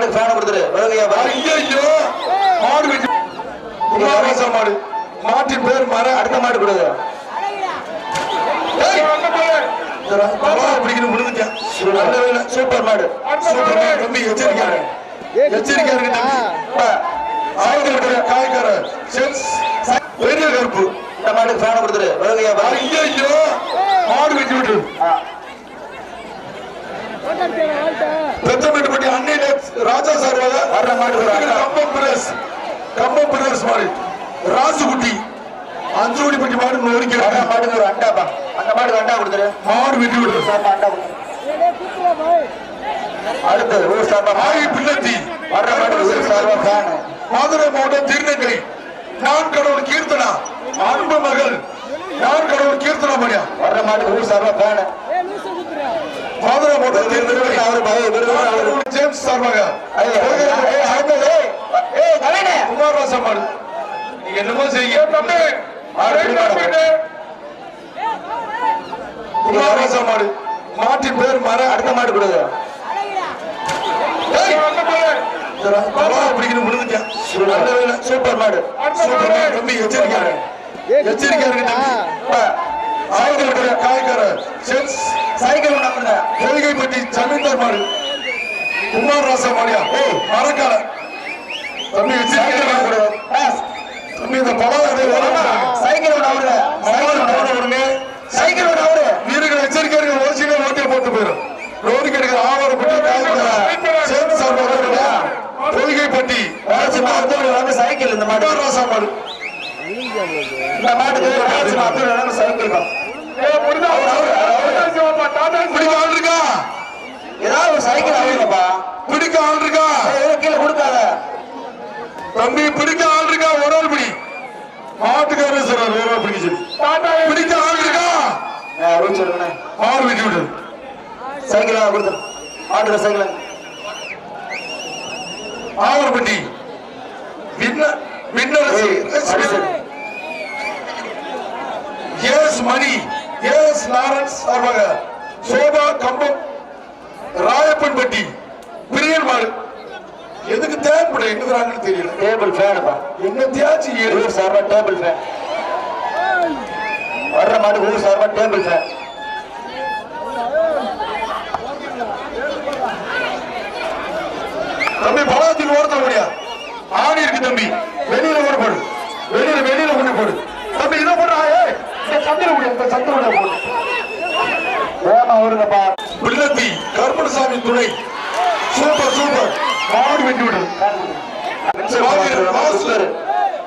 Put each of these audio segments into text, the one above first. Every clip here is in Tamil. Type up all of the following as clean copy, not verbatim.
மாட்டுக்கு ஃபேன் கொடுத்துரு. ஐயோ மாடு வெட்டி மாடு. மாட்டின் பேர் மர. அடுத்த மாடு கொடுங்க. பிடிக்கணும் விழுந்துட்டேன். சூப்பர் மாடு. சூப்பர் தம்பி. எச்சரிக்கையா எச்சரிக்கையா இருக்கு தம்பி. காய்கற பெரிய கருப்பு. இந்த மாட்டுக்கு ஃபேன் கொடுத்துரு. ஐயோ மாடு வெட்டி விட்டு பெத்தமேட்டுப்பட்டி அன்னை ராஜா சார் வர்ற மாடு கம்பம் பிரதர்ஸ் மாடு. ராசுகுட்டி அஞ்சோடிப்பட்டி மாடு நொறுக்கி மாட்டுக்கு ஒரு அண்டாப்பா. அந்த மாட்டுக்கு அண்டா கொடுத்துரு. மாடு வெட்டி விட்டு அண்டா அடுத்தது ஊர் சார்பா ஆகி பிள்ளத்தி வர்ற மாட்டுக்கு ஊர் சார்பா ஃபேன். மதுரை மாவட்டம் திருநங்கை நான் கடவுள் கீர்த்தனா அன்பு மகள் நான் கடவுள் கீர்த்தனா மணியா. வர்ற மாட்டுக்கு ஊர் சார்பா ஃபேன். மதுரை மாவட்டம் திருநங்கை அவர் ஜேம்ஸ் சார்பாக குமாரராசா மாடு. நீங்க என்னமோ செய்ய குமாரராசா மாடு. மாட்டின் பேர் மர. அடுத்த மாடு கொடுங்க. பிடிக்கணும் விழுந்துட்டேன். சூப்பர் மாடு. சூப்பர் தம்பி. எச்சரிக்கையா எச்சரிக்கையா இருக்கு தம்பி. காய்கற சைக்கிள் பொய்கைப்பட்டி ஜமீன்தார் மாடு. குமாரராசா மாடியா மரக்கால தம்பி. எச்சரிக்கையா தம்பி. இந்த படம் சைக்கிள் சைக்கிள் வீரர்கள் எச்சரிக்கையா ஓசியில ஓட்டிய போட்டு போயிடும். ரோடு கிடைக்கிற ஆவரப்பட்டி பொய்கைப்பட்டி சைக்கிள். இந்த மாடு ராசா மாடு. இந்த மாட்டுக்கு சைக்கிள் பிடிக்க ஆள் இருக்கா? ஏதாவது ஒரு சைக்கிள் ஆகுதுப்பா. பிடிக்க ஆள் இருக்கா? கீழே கொடுக்காத தம்பி. பிடிக்க ஆள் இருக்கா? ஒரு ஆள் பிடி. மாட்டுக்காரர் சொல்றாரு ஒரு ஆள் பிடிக்க சொல்லி. பிடிக்க ஆள் இருக்கா? ஆள் வெட்டி விடு. சைக்கிள் கொடுத்து மாட்டுக்கு சைக்கிள். ஆவரப்பட்டி எஸ் மணி எஸ் லாரன்ஸ் சார்பாக சோபா கம்பம் ராயப்பன்பட்டி பிரியன் மாடு. எதுக்கு தேவைப்பட எங்குறாங்கன்னு தெரியல. டேபிள் ஃபேனுப்பா. என்ன தியாச்சி ஊர் சார்பா டேபிள் ஃபேன். வர்ற மாடு ஊர் சார்பா டேபிள் ஃபேன். தம்பி. பழத்தில் ஓரத்த முடியா ஆணி இருக்கு தம்பி. வெளியில ஓட போடு. வெளியில கொண்டு போடு தம்பி. இதை போடுறா. சந்திர போடு. வேமா வருங்கப்பா. பிள்ளத்தி கருப்பணசாமி துணை. சூப்பர் மாடு வெட்டி விடு.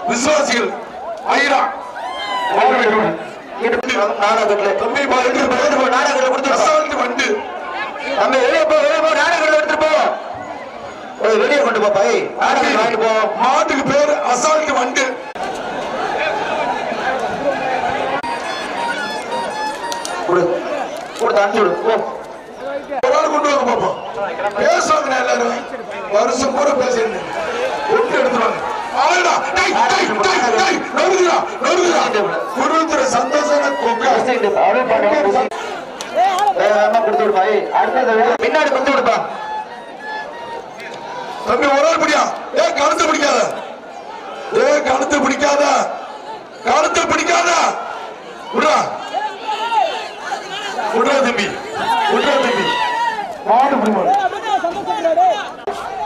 விசுவாசிகள் ஐரா மாடு வெட்டி விடு. நாடகத்துல தம்பி. நாடகத்துல கொடுத்து அசால்ட் வண்டு. தம்பி வெளியே போ. நாடகத்துல எடுத்துட்டு போ. வெளியே கொண்டு போ. பை நாடகம் வாங்கி போ. மாட்டுக்கு பேரு அசால்ட் வண்டு. கொடுத்து அனுப்பிச்சு விடு. ஒரு ஆள் கொண்டு வாங்க பாப்போம். பேசுவாங்க எல்லாரும். வருஷம் பூரா பேசுறேன். ஒட்டு எடுத்துருவாங்க. சந்தோஷம் கொடுத்து விடுப்பா. பின்னாடி கொடுத்து விடுப்பா. தம்பி. ஒரு ஆள் பிடியா. கழுத்து பிடிக்காத. கழுத்து பிடிக்காத. கழுத்து பிடிக்காத. விடுறா தம்பி. மாடு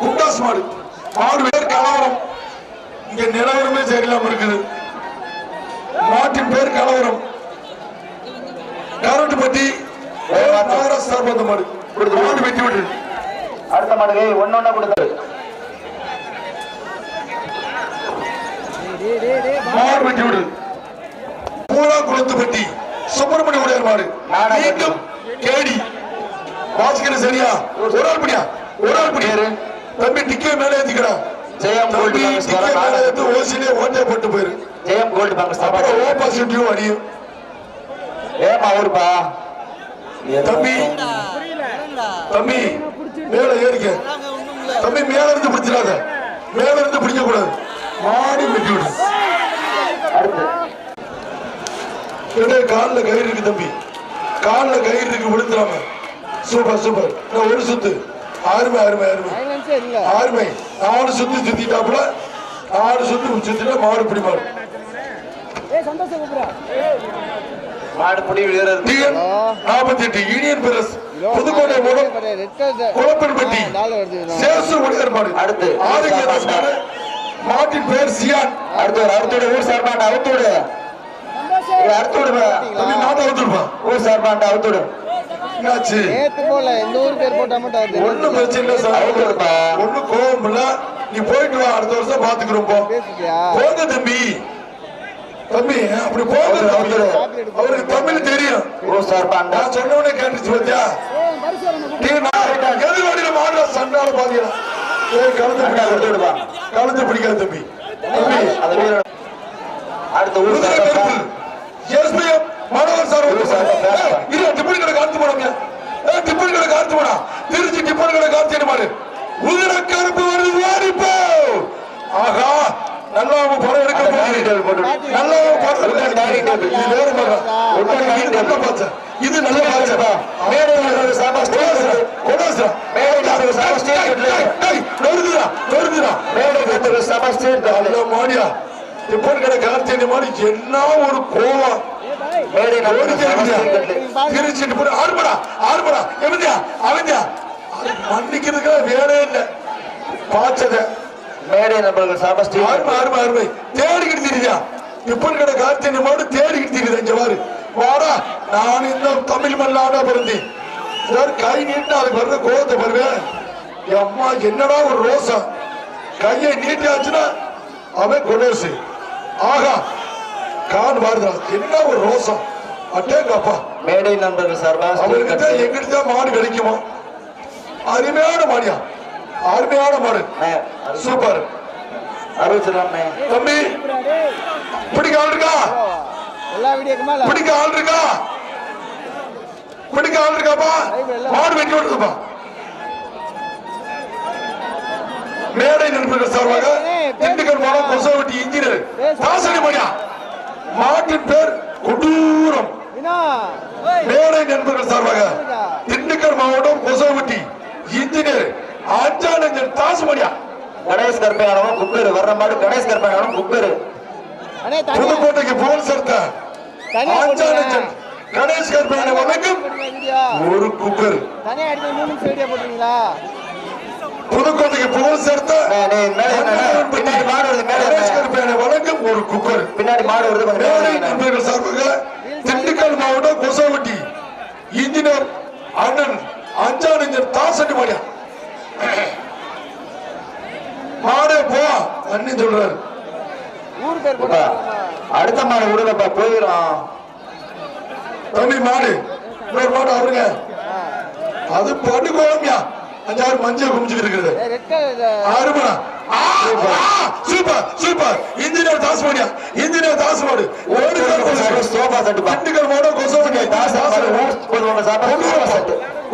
குண்டாஸ் மாடு. மாடு பேர் கலவரம். இங்க நிலவரமே சரியில்லாம இருக்குது. மாட்டின் பேர் கலவரம். கரண்ட்பட்டி நகராட்சி சார்பந்த மாடு. மாடு வெட்டி விட்டு. அடுத்த மாடுகை ஒன்னொன்னா கொடுத்தாரு. மாடு வெட்டி விடு. பூரா குளத்துப்பட்டி சுப்பிரமணிய உடையார் மாடு. மீண்டும் கேடி வாசிக்கிற சரியா. ஒரு ஆள் பிடியா. தம்பி. டிக்கே மேல ஏத்திக்கிறா. ஜெயம் கோல்டு ஓசிலே ஓட்டே போட்டு போயிரு. ஜெயம் கோல்டு அப்புறம் ஓபாசிட்டியும் அடியும். ஏமா ஊருப்பா. தம்பி. மேல ஏறிக்க தம்பி. மேல இருந்து பிடிச்சிடாத. மேல இருந்து பிடிக்க கூடாது. மாடி வெட்டி விடு. காலில் கயிறு இருக்கு தம்பி. காலில் கயிறு இருக்கு. விழுந்துடாம. சூப்பர். ஒரு சுத்து. அருமை. ஆறுமை 4 சுத்தி சுத்திட்டாப்புல 4 சுத்தினா மாடு பிடி மாடு மாடு புடி வீரர் 48 யூனியன் பிரஸ் புதுக்கோட்டை மூலம் குளப்பன்பட்டி சேசு உடையார் மாடு அடுத்து மாட்டின் பேர் சியான் அடுத்தோட ஊர் சார்பாண்ட அவுத்தோடு நாட்டை அவுத்துடுப்பா ஊர் சார்பாண்ட அவுத்தோடு என்னாச்சு ஒண்ணும் பிரச்சனை இல்ல சார் ஒண்ணும் கோவம் இல்ல நீ போயிட்டு வா அடுத்த வருஷம் பாத்துக்கிறோம் போங்க தம்பி தம்பி அப்படி போங்க அவருக்கு தமிழ் தெரியும் ஊர் சார்பாண்ட நான் சொன்னவனே கேட்டுச்சு பாத்தியா எதிர்வாடியில மாடுற சண்டால பாத்தீங்களா கலந்து பிடிக்காது தம்பி அடுத்த ஊர் எஸ்பிஎம் மாணவர் சார் இல்ல டிப்பன் கடை காத்து போனோம் டிப்பன் கடை காத்து போனா திருச்சி டிப்பன் கடை காத்து மாடு உதிர கருப்பு வருது வாடிப்போ ஆகா நல்லா படம் எடுக்க நல்லா இது நல்ல மாடியா டிப்பன் கடை கார்த்தியன் மாடி என்ன ஒரு கோவம் திருச்சிட்டு போய் ஆறுபடா எவந்தியா அவந்தியா மன்னிக்கிறதுக்கு வேறே இல்லை பாச்சத மேடை நண்பர்கள் சாபஸ்டி அருமை தேடிக்கிட்டு தெரியுதா டிப்பன் கடை கார்த்தியன் மாடு தேடிக்கிட்டு தெரியுது இங்க பாரு வாடா நான் இந்த தமிழ் மண்ணாடா பிறந்தேன் கை நீட்டு அதுக்கு வர்ற கோவத்தை பாருவேன் அம்மா என்னடா ஒரு ரோசம் கையை நீட்டியாச்சுன்னா அவன் கொடேசு ஆகா கான் வருதா என்ன ஒரு ரோசம் அட்டேங்கப்பா மேடை நண்பர்கள் சார்பா அவர்கிட்ட எங்கிட்ட மாடு கிடைக்குமா அருமையான மாடியா அருமையான மாடு சூப்பர் அறிவிச்சிடலாமே தம்பி பிடிக்க ஆள் இருக்கா பிடிக்க ஆள் இருக்கா பிடிக்க ஆள் இருக்காப்பா மாடு வெட்டி விட்டுருப்பா மேடை நண்பர்கள் சார்பாக திண்டுக்கல் மாவட்டம் கொசவட்டி இன்ஜினியர் தாசனி மணியா மாட்டின் பேர் கொடூரம் மேடை நண்பர்கள் சார்பாக திண்டுக்கல் மாவட்டம் கொசவட்டி இன்ஜினியர் அஞ்சானஞ்சன் தாசுமணியா கணேஷ் கருப்பையானவன் குப்பேரு வர்ற மாடு கணேஷ் கருப்பையானவன் குப்பேரு புதுக்கோட்டைக்கு போன் சேர்த்த அஞ்சானஞ்சன் கணேஷ் கருப்பையான வணக்கம் ஒரு குக்கர் புதுக்கோட்டைக்கு புகழ் சேர்த்த வணக்கம் ஒரு குக்கர் பின்னாடி மாடு வருது சார்பாக திண்டுக்கல் மாவட்டம் கொசவட்டி இன்ஜினியர் அண்ணன் அஞ்சானஞ்சன் தாசட்டி மாடியா மாடே போ அண்ணன் சொல்றாரு அடுத்த மாடு விடுங்கப்பா போயிடும் தம்பி மாடு இன்னொரு மாடு அவருங்க அது படுகோமியா 5-6 மஞ்சள் குமிச்சுட்டு இருக்குது ஆறுமணா சூப்பர் இன்ஜினியர் தாசுமணியா இன்ஜினியர் தாசுமாடு திண்டுக்கல் மாவட்டம் கொசவட்டி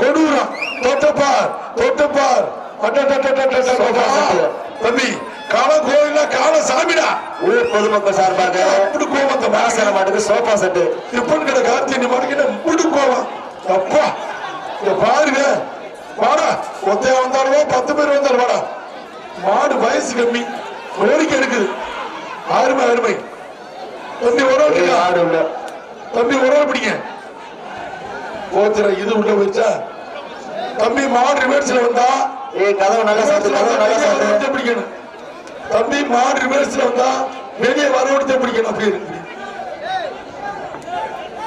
கொடூரம் தொட்டப்பார் தம்பி கால கோயில கால சாமிடா ஊர் பொதுமக்கள் சார்பாக அப்படி கோவத்தை வாசன மாட்டுக்கு சோபா செட்டு டிப்பன் கடை கார்த்தியன் மாட்டுக்கு முடி கோவம் அப்பா இங்க பாருங்க வாடா ஒத்தையா வந்தாலும் 10 பேர் வந்தாலும் வாடா மாடு வயசு கம்மி கோரிக்கை இருக்குது அருமை தம்பி ஒரு பிடிங்க போச்சுற இது உள்ள வச்சா தம்பி மாடு ரிவர்ஸ்ல வந்தா கதவு நல்லா பிடிக்கணும் தம்பி மாடு ரிவர்ஸ்ல வந்தா வெளியே வர விடுத்த பிடிக்கணும் அப்படி இருக்கு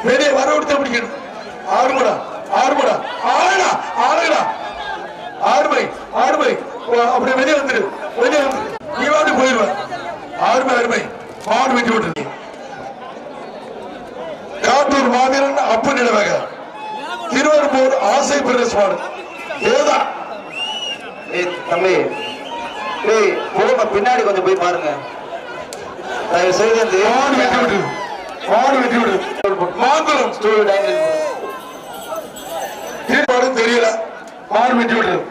வெளியே வர விடுத்த பிடிக்கணும் ஆறுமடா ஆறுமை அப்படி வெளியே வந்துரு நீ வாடி போயிடுவேன் அருமை மாடு வெட்டி விட்டு காட்டூர் மாவீரன் அப்ப நிலவக திருவரும்பூர் ஆசை பிரதேச மாடு ஏதா தம்பி பின்னாடி கொஞ்சம் போய் பாருங்க மாடு வெட்டி விடு மாங்குளம் தீர்மானம் தெரியல மாடு வெட்டி விடுறது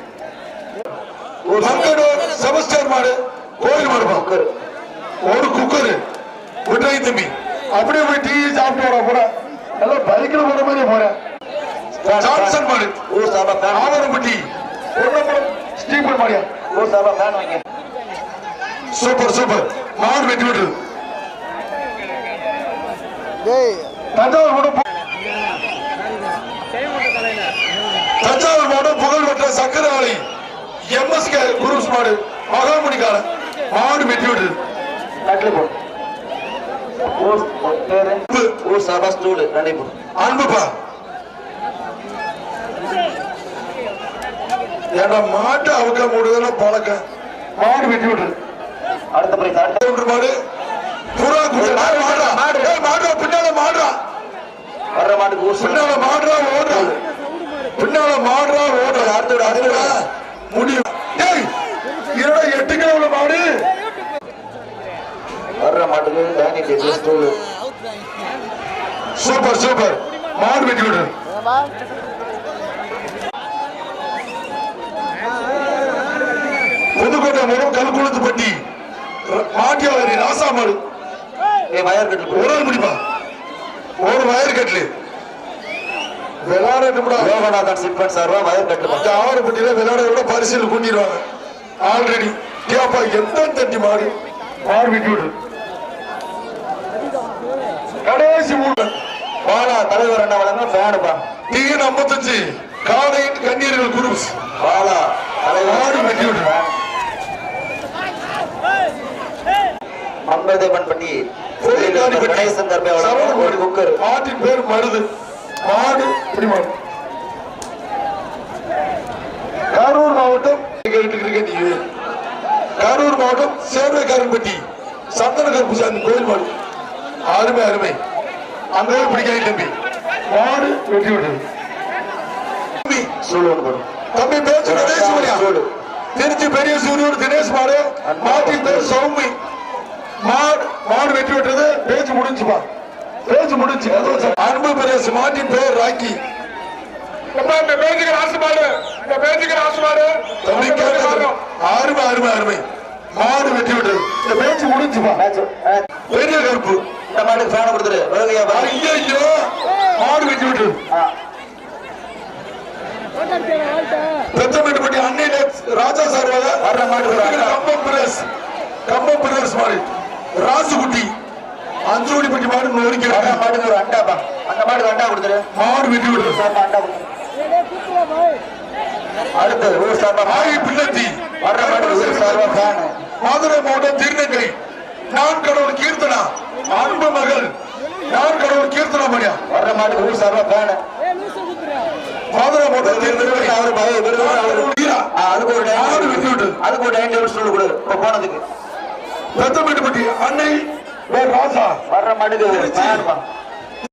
செபஸ்டியர் மாடு கோயில் மாடு ஒரு குக்கர் விட்டாய் தம்பி அப்படியே போய் டீ சாப்பிட்டு வர போற நல்லா பைக்ல போற மாதிரி போறேன் ஜான்சன் மாடு ஆவரம்பட்டி ஸ்டீபன் மாடியா ஊர் சார்பா ஃபேன் வாங்க. சூப்பர் சூப்பர் மாடு வெட்டி விட்டு தஞ்சாவூர் மாவட்டம் புகழ்பெற்ற சக்கர ஆலை எம்எஸ்கே குரூப்ஸ் மாடு மகாமுனிக்கார மாடு வெட்டி விட்டு ஊர் சார்பா ஸ்டூல் நடைபெறும். அன்புப்பா ஏன்னா மாட்டு அவுக்க மூடுதல பழக்கம் மாடு வெட்டி விட்டு அடுத்த பிரைஸ் அடுத்த மாடு புறா குட்டா மாடுறா பின்னால மாடுறா வர்ற மாட்டுக்கு ஊர் பின்னால மாடுறா ஓடுறா பின்னால மாடுறா ஓடுறா அடுத்த முடியும். டேய் இரடா 8 கிலோ உள்ள மாடு வர்ற மாட்டுக்கு டேனி டேஸ் ஸ்டூல். சூப்பர் சூப்பர் மாடு வெட்டி விடு. புதுக்கோட்டை மூலம் கல்குளத்துப்பட்டி மாட்டியாளரி ராசா மாடு வயர் கட்டு ஒரு ஆள் முடிப்பா ஒரு வயர் கட்டலு விளையாடட்டும்டா. லோகநாதன் சிப்பன் சார்பா வயர் கட்டு ஆவரப்பட்டியில விளையாட பரிசீலனை கூட்டிடுவாங்க ஆல்ரெடி. கேப்பா எந்த தட்டி மாடு மாடு வெட்டி விடு. கடைசி மூணு பாலா தலைவர் என்ன வழங்க ஃபேனுப்பா. டிஎன் 55 காலையின் கண்ணீர்கள் குரூப்ஸ் பாலா மாடு வெட்டி விடு. மம்பதேவன்பட்டி கணேசன் சரவணன் குக்கர். மாட்டின் பேர் மருது மாடு இப்படி மாடு. கரூர் மாவட்டம் கரூர் மாவட்டம் சேவைக்காரன்பட்டி சந்தன கருப்புசாமி கோயில் மாடு அருமை அருமை. அங்கே பிடிக்காது தம்பி மாடு வெட்டி விட்டது. தம்பி பேச்சு கணேஷ் மணியா திருச்சி பெரிய சூரியோடு தினேஷ் மாடு மாட்டின் பேர் சௌமி மாடு வெட்டி விட்டது. பேச்சு முடிஞ்சுப்பா பேச்சு முடிஞ்சு. அன்பு பிரதேச மாட்டின் பேர் ராக்கி. அருமை அருமை அருமை மாடு வெட்டி விட்டது. இந்த பேச்சு முடிஞ்சுப்பா. பெரிய கருப்பு இந்த மாட்டுக்கு ஃபேன் கொடுத்துரு. ஐயோ மாடு வெட்டி விட்டது. பெத்தமேட்டுப்பட்டி அன்னை ராஜா சார்பாக வர்ற மாட்டுக்கு கம்பம் பிரதேச மாடு ராசுகுட்டி அஞ்சோடிப்பட்டி மாடு நோடிக்க மாட்டுக்கு ஒரு அண்டாப்பா. அந்த மாட்டுக்கு அண்டா கொடுத்துரு. மாடு வெட்டி விட்டது. அண்டா கொடுத்துரு. அடுத்து ஊர் சார்பா ஆகி பிள்ளத்தி வர்ற மாட்டுக்கு ஊர் சார்பா ஃபேன். மதுரை மாவட்டம் திருநங்கை நான் கடவுள் கீர்த்தனா அன்பு மகள் நான் கடவுள் கீர்த்தனா மணியா வர்ற மாட்டுக்கு ஊர் சார்பா ஃபேன். மதுரை மாவட்டம் திருநங்கை அதுக்கு ஒரு மாடு வெட்டி விட்டது. அதுக்கு ஒரு டைனிங் டேபிள் ஸ்டூல் கொடு. இப்போ போனதுக்கு பெத்தமேட்டுப்பட்டி அன்னை ராசா வர்ற மாட்டுக்கு ஃபேன்ப்பா.